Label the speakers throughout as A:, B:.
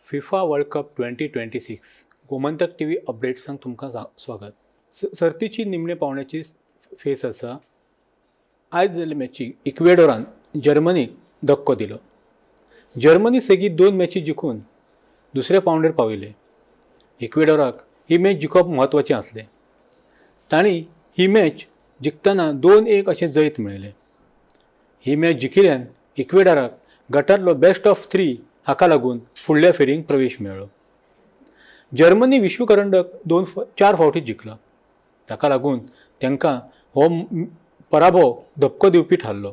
A: FIFA World Cup 2026 Gomantak T V अपडेट्सांक तुमकां स्वागत. सर्तीची निमणे पावण्याची फेस आसा. आयज जाल्ले मॅचीक इक्वेडोरान जर्मनीक धक्को दिलो. जर्मनी सेगीत 2 मॅची जिखून दुसऱ्या पावंड्यार पाविल्ले. इक्वेडोराक ही मॅच जिखप म्हत्वाचें आसलें. तांणी ही मॅच जिखतना 2-1 अशें जैत मेळयलें. ही मॅच जिखिल्ल्यान इक्वेडोराक गटांतलो बेस्ट ऑफ 3 हाका लागून फुडल्या फेरयेक प्रवेश मेळ्ळो. जर्मनी विश्वकरंडक 4 फावटी जिखला. ताका लागून तांकां हो पराभव धक्को दिवपी थारलो.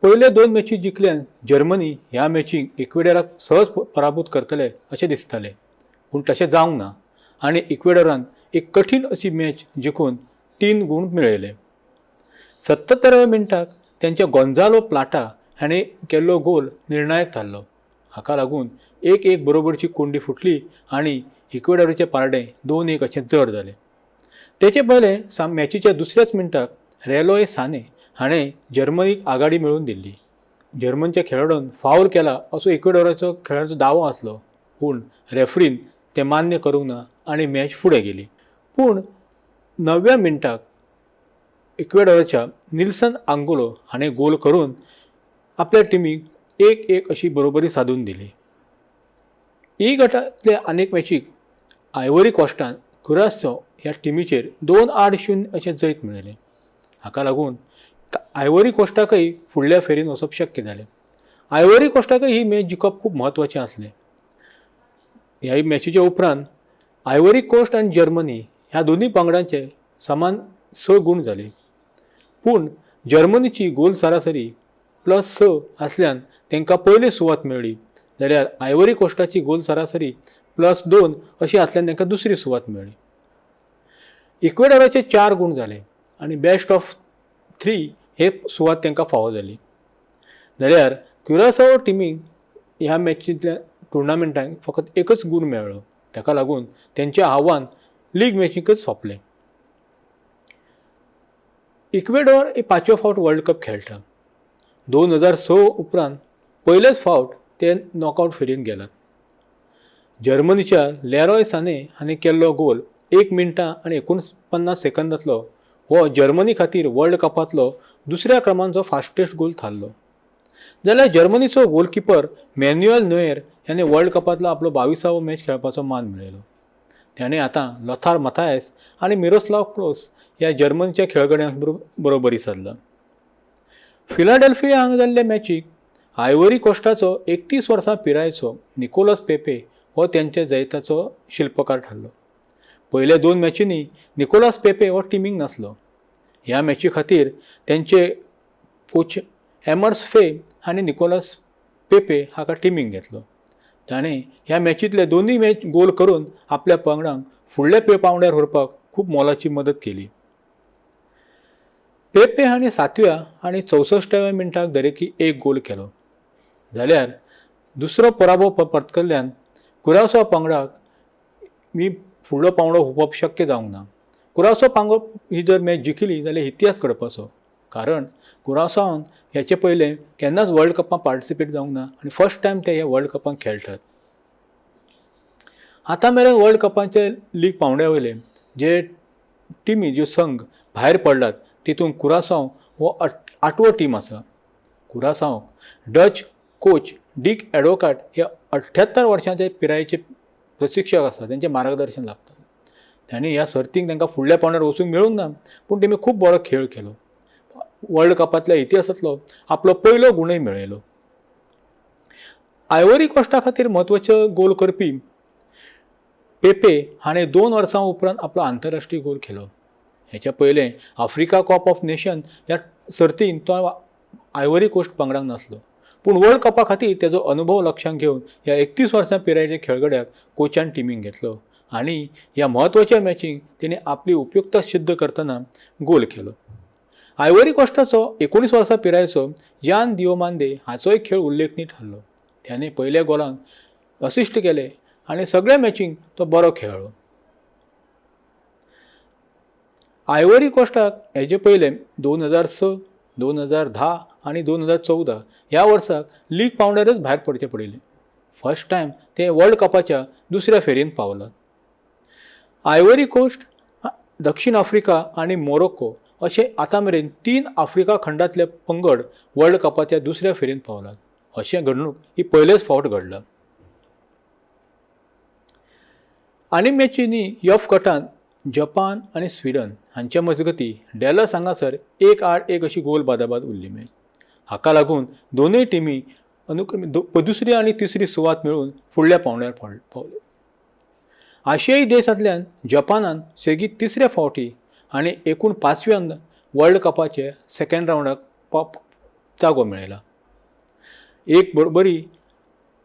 A: पयले 2 मॅची जिखल्यान जर्मनी ह्या मॅचीक इक्वेडोराक सहज पराभूत करतले अशें दिसतालें, पूण तशें जावंक ना आनी इक्वेडोरान एक कठीण अशी मॅच जिखून 3 गूण मेळयले. 77व्या मिनटाक त्यांच्या गोंजालो प्लाटा हाणें केल्लो गोल निर्णायक थारलो. हाका लागून 1-1 बरोबरची कोंडी फुटली आनी इक्वेडोराचें पारडें 2-1 अशें जड जालें. तेचे पयलें मॅचीच्या दुसऱ्याच मिनटाक रेलोय साने हाणें जर्मनीक आघाडी मेळोवन दिल्ली. जर्मनीच्या खेळाडून फावल केला असो इक्वेडोराचो खेळाडूचो दावो आसलो, पूण रेफ्रीन तें मान्य करूंक ना आनी मॅच फुडें गेली. पूण 9व्या मिनटाक इक्वेडोराच्या निल्सन आंगोलो हाणें गोल करून आपल्या टिमीक 1-1 अशी बरोबरी सादून दिली. ई गटांतल्या आनीक मॅचीक आयव्हरी कोस्टान कुरासाव ह्या टिमीचेर 2-8-0 अशें जैत मेळयलें. हाका लागून आयव्हरी कोस्टाकय फुडल्या फेरयेन वचप शक्य जालें. आयव्हरी कोस्टाकय ही मॅच जिखप खूब म्हत्वाचें आसलें. ह्या मॅचीच्या उपरांत आयव्हरी कोस्ट आनी जर्मनी ह्या दोनूय पंगडांचे समान 6 गूण जाले. पूण जर्मनीची गोल सरासरी +6 आसल्यान तांकां पयली सुवात मेळ्ळी, जाल्यार आयव्हरी कोस्टाची गोल सरासरी +2 अशी आसल्यान तांकां दुसरी सुवात मेळ्ळी. इक्वेडोराचे 4 गूण जाले आनी बेस्ट ऑफ 3 हे सुवात तांकां फावो जाली. जाल्यार क्युरासाव टिमीक ह्या मॅचींतल्या टुर्नामेंटाक फकत एकच गूण मेळ्ळो. ताका लागून तेंचें आव्हान लीग मॅचीकच सोंपलें. इक्वेडोर 5वें फावट वर्ल्ड कप खेळटा. 2006 उपरांत पयलेच फावट ते नॉकआउट फेरयेन गेलात. जर्मनीच्या लेरॉय साने हाणें केल्लो गोल 1 मिनटां आनी 49 सेकंदांतलो हो जर्मनी खातीर वर्ल्ड कपांतलो दुसऱ्या क्रमांकाचो फास्टेस्ट गोल थारलो. जाल्यार जर्मनीचो गोलकीपर मॅन्युएल नोयर ह्याने वर्ल्ड कपांतलो आपलो 22वो मॅच खेळपाचो मान मेळयलो. त्याने आतां लोथार मथायस आनी मिरोस्लाव क्लोस ह्या जर्मनीच्या खेळगड्यां बरोबरी साधला. फिलाडेल्फिया हांगा जाल्ले मॅचीक आयव्हरी कोस्टाचो 31 वर्सां पिरायेचो निकोलस पेपे हो त्यांच्या जैताचो शिल्पकार थारलो. पयले 2 मॅचींनी निकोलस पेपे हो टिमीक नासलो. ह्या मॅची खातीर त्यांचे कोच एमर्स फे हांणी निकोलस पेपे हाका टिमीक घेतलो. ताणें ह्या मॅचींतले दोनूय मॅच गोल करून आपल्या पंगडांक फुडल्या पावंड्यार व्हरपाक खूब मोलाची मदत केली. पेपे हाणें 7व्या आनी 64व्या मिनटाक दरेकी 1 गोल केलो. जाल्यार दुसरो पराभव पत्करल्यान कुरासाव पंगडाक फुडलो पावंडो हुंपप शक्य जावंक ना. कुरासाव पंगड ही जर मॅच जिखली जाल्यार इतिहास घडपाचो, कारण कुरासावान हेचे पयलें केन्नाच वर्ल्ड कपांत पार्टिसिपेट जावंक ना आनी फर्स्ट टायम ते ह्या वर्ल्ड कपांत खेळटात. आतां मेरेन वर्ल्ड कपाचे लीग पावंड्या वयले जे टिमी ज्यो संघ भायर पडलात तितून कुरासाव हो 8वो टीम आसा. कुरासाव डच कोच डिक एडवोकाट हे 78 वर्सांचे पिरायेचे प्रशिक्षक आसा, त्यांचे मार्गदर्शन लाभतात. तांणी ह्या सर्तीक तांकां फुडल्या पावंड्यार वचूंक मेळूंक ना, पूण तेमी खूब बरो खेळ केलो. वर्ल्ड कपांतल्या इतिहासांतलो आपलो पयलो गुणय मेळयलो. आयव्हरी कोस्टा खातीर म्हत्वाचो गोल करपी पेपे हाणें 2 वर्सां उपरांत आपलो आंतरराष्ट्रीय गोल केलो. हेच्या पयलें आफ्रिका कप ऑफ नेशन ह्या सर्तीन तो आयव्हरी कोस्ट पंगडाक नासलो, पूण वर्ल्ड कपा खातीर तेजो अनुभव लक्षांत घेवन ह्या 31 वर्सां पिरायेच्या खेळगड्याक कोचान टिमीक घेतलो आनी ह्या म्हत्वाच्या मॅचीक तेणें आपली उपयुक्तता सिद्ध करतना गोल केलो. आयव्हरी कोस्टाचो 19 वर्सां पिरायेचो यान दिओमांदे हाचोय खेळ उल्लेखनीय थारलो. त्याने पयल्या गोलाक असिस्ट केले आनी सगळ्या मॅचीक तो बरो खेळ्ळो. आयव्हरी कोस्टाक हेजे पयलें 2006, 2010 आनी 2014 ह्या वर्साक लीग पावंड्यारच भायर पडचें पडिल्लें. फर्स्ट टायम ते वर्ल्ड कपाच्या दुसऱ्या फेरयेंत पावलात. आयव्हरी कोस्ट, दक्षिण आफ्रिका आनी मोरोक्को अशे आतां मेरेन 3 आफ्रिका खंडांतले पंगड वर्ल्ड कपाच्या दुसऱ्या फेरयेंत पावलात. अशें घडणूक ही पयलेच फावट घडला. आनी मॅचींनी एफ गटांत जपान आनी स्वीडन हांचे मजगतीं डॅलस हांगासर 1-1 अशी गोल बादाबाद उरली मॅच. हाका लागून दोनूय टिमी अनुक्रमे दुसरी आनी तिसरी सुवात मेळून फुडल्या पावंड्यार पावले. आशियाई देशांतल्यान जपानान सेगीत तिसऱ्या फावटी आनी एकूण 5व्यांदा वर्ल्ड कपाचे सेकंड रावंडाक जागो मेळयला. एक बरोबरी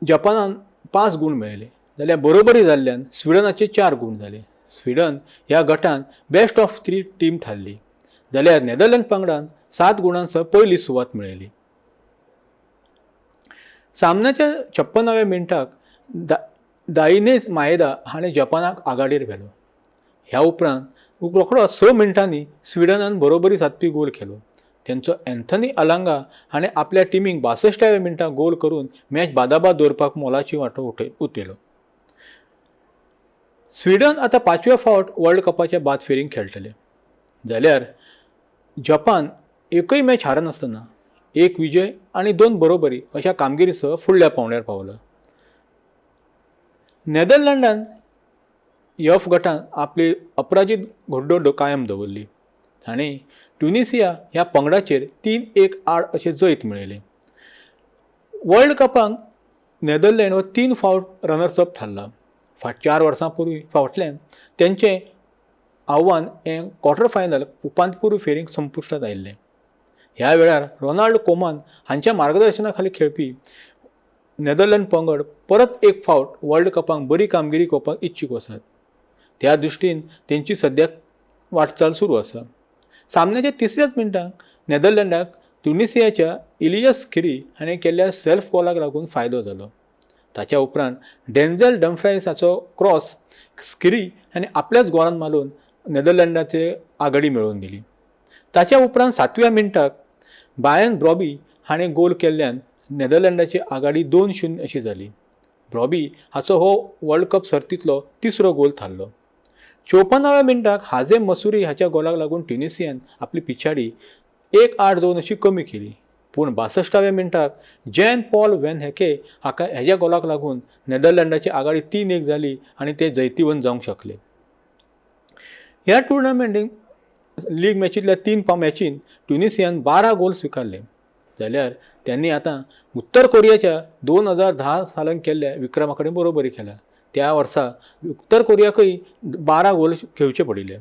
A: जपानान 5 गूण मेळयले जाल्यार बरोबरी जाल्ल्यान स्वीडनाचे 4 गूण जाले. स्वीडन ह्या गटांत बेस्ट ऑफ 3 टीम थारली जाल्यार नेदरलँड पंगडान 7 गुणांसह पयली सुवात मेळयली. सामन्याच्या 56व्या मिनटाक दाइनेज माएदा हाणें जपानाक आघाडीर व्हेलो. ह्या उपरांत रोखडो 6 मिनटांनी स्वीडनान बरोबरी सादपी गोल केलो. तेंचो एन्थनी अलांगा हाणें आपल्या टिमीक 62व्या मिनटाक गोल करून मॅच बादाबाद दवरपाक मोलाची वांटो उठयलो. स्वीडन आतां 5व्या फावट वर्ल्ड कपाच्या बाद फेरींत खेळटले जाल्यार जपान एकूय मॅच हारनासतना 1 विजय आनी 2 बरोबरी अशा कामगिरीसह फुडल्या पावंड्यार पावला. नेदरलँडान एफ गटांत आपली अपराजीत घोडदोड कायम दवरली. ताणें ट्युनिसिया ह्या पंगडाचेर 3-1 आड अशें जैत मेळयलें. वर्ल्ड कपांत नेदरलँड हो 3 फावट रनर्स अप थारला. 4 वर्सां फाटल्यान तेंचें आव्हान हें क्वॉर्टर फायनल उपांत्यपूर्व फेरीक संपुश्टांत आयिल्लें. ह्या वेळार रोनाल्ड कोमान हांच्या मार्गदर्शना खाली खेळपी नेदरलँड पंगड परत एक फावट वर्ल्ड कपांत बरी कामगिरी करपाक इच्छूक आसात. त्या दृश्टीन तेंची सद्याक वाटचाल सुरू आसा. सामन्याच्या 3ऱ्याच मिनटाक नेदरलँडाक ट्युनिसियाच्या इलियस स्किरी हाणें केल्ल्या सेल्फ गोलाक लागून फायदो जालो. ताच्या उपरांत डेन्झेल डमफ्रायसाचो क्रॉस स्किरी हाणें आपल्याच गोलान मारून नेदरलँडाचे आघाडी मेळोवन दिली. ताच्या उपरांत 7व्या मिनटाक बायन ब्रॉबी हाणें गोल केल्ल्यान नेदरलँडाची आघाडी 2-0 अशी जाली. ब्रॉबी हाचो हो वर्ल्ड कप सर्तींतलो 3रो गोल थारलो. 54व्या मिनटाक हाजेम मसुरी हाच्या गोलाक लागून ट्युनिसियान आपली पिछाडी 1-8-2 अशी कमी केली. पूण 62व्या मिनटाक जॅन पॉल व्हॅन हेके हेज्या गोलाक लागून नेदरलँडाची आघाडी 3-1 जाली आनी ते जैतिवंत जावंक शकले. ह्या टुर्नामेंटीक लीग मॅचींतल्या 3 मॅचींत ट्युनिसियान 12 गोल स्विकारले जाल्यार त्यांनी आतां उत्तर कोरियाच्या 2010 सालांत केल्ल्या विक्रमा कडेन बरोबरी केल्या. त्या वर्सा उत्तर कोरियाकय 12 गोल खेळचे पडिल्ले.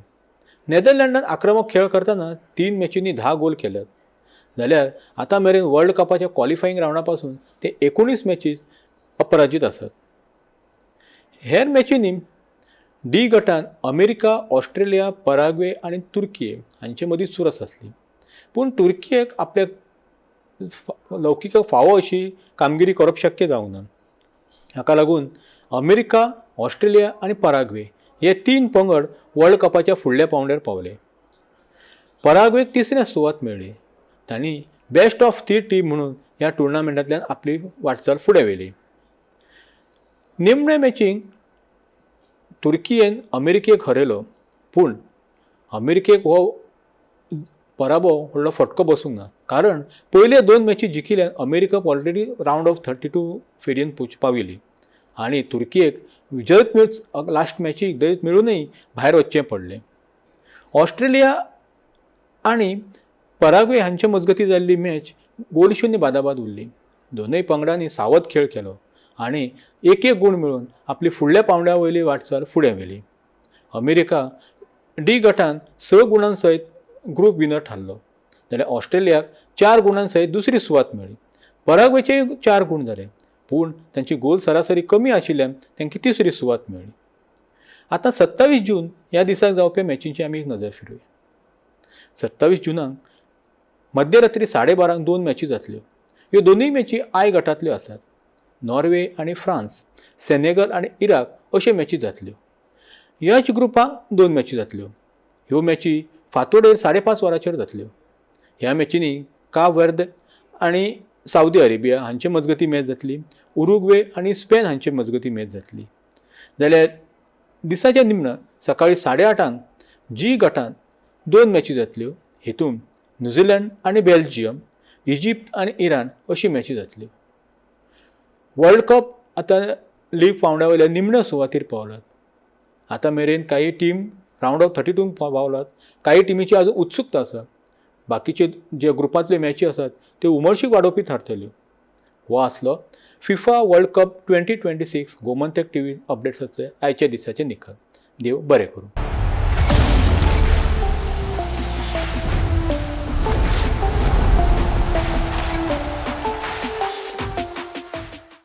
A: नेदरलँडान आक्रमक खेळ करतना 3 मॅचींनी 10 गोल केल्यात जाल्यार आतां मेरेन वर्ल्ड कपाच्या क्वॉलिफायींग रावंडा पासून ते 19 मॅचीस अपराजीत आसात. हेर मॅचींनी डी गटांत अमेरिका, ऑस्ट्रेलिया, पराग्वे आनी तुर्की हांचे मदीं चुरस आसली. पूण तुर्कीयेक आपल्या लौकिकाक फावो अशी कामगिरी करप शक्य जावंक ना. हाका लागून अमेरिका, ऑस्ट्रेलिया आनी पराग्वे हे 3 पंगड वर्ल्ड कपाच्या फुडल्या पावंड्यार पावले. पराग्वेक 3ऱ्या सुवात मेळ्ळी. तांणी बेस्ट ऑफ 3 टीम म्हणून ह्या टुर्नामेंटांतल्यान आपली वाटचाल फुडें व्हेली. निमणे मॅचीक तुर्कीयेन अमेरिकेक हरयलो पूण अमेरिकेक हो पराभव व्हडलो फटको बसूंक ना. कारण पयले 2 मॅची जिखिल्ल्यान अमेरिका ऑलरेडी रावंड ऑफ 32 फेरयेन पाविल्ली आनी तुर्कीयेक जैत लास्ट मॅचीक जैत मेळूनय भायर वचचें पडलें. ऑस्ट्रेलिया आनी पराग्वे हांचे मजगतीं जाल्ली मॅच 0-0 बादाबाद उरली. दोनूय पंगडांनी सावध खेळ केलो आनी 1-1 गूण मेळून आपली फुडल्या पावंड्या वयली वाटचाल फुडें व्हेली. अमेरिका डी गटांत 6 गुणां सयत ग्रुप विनर थारलो जाल्यार ऑस्ट्रेलियाक 4 गुणां सयत दुसरी सुवात मेळ्ळी. पराग्वेचे 4 गूण जाले पूण तांची गोल सरासरी कमी आशिल्ल्यान तांकां 3री सुवात मेळ्ळी. आतां 27 जून ह्या दिसाक जावपी मॅचींची आमी एक नजर फिरूया. 27 जूनाक मध्यरात्री 12:30 2 मॅची जातल्यो. ह्यो दोनूय मॅची आय गटांतल्यो आसात. नॉर्वे आनी फ्रांस, सेनेगल आनी इराक अश्यो मॅची जातल्यो. एच ग्रुपाक 2 मॅची जातल्यो. ह्यो मॅची फांतोडेर 5:30 वरांचेर जातल्यो. ह्या मॅचींनी काब वर्द आनी सावदी अरेबिया हांचे मजगतीं मॅच जातली. उरुग्वे आनी स्पेन हांचे मजगतीं मॅच जातली. जाल्यार दिसाच्या निमणान सकाळीं 8:30 जी गटांत 2 मॅची जातल्यो. हेतून न्यूझीलंड आनी बेल्जियम, इजिप्त आनी इराण अशी मॅची जातल्यो. वर्ल्ड कप आतां लीग पावंड्या वयल्या निमण्या सुवातेर पावलात. आतां मेरेन काही टीम रावंड ऑफ 32 पावलात. काही टिमीची आजून उत्सुकता आसा. बाकीचे जे ग्रुपांतल्यो मॅची आसात त्यो उमळशीक वाडोवपी थारतल्यो. हो आसलो FIFA World Cup 2026 Gomantak TV अपडेट्साचे आयच्या दिसाचे निकाल. देव बरें करूं.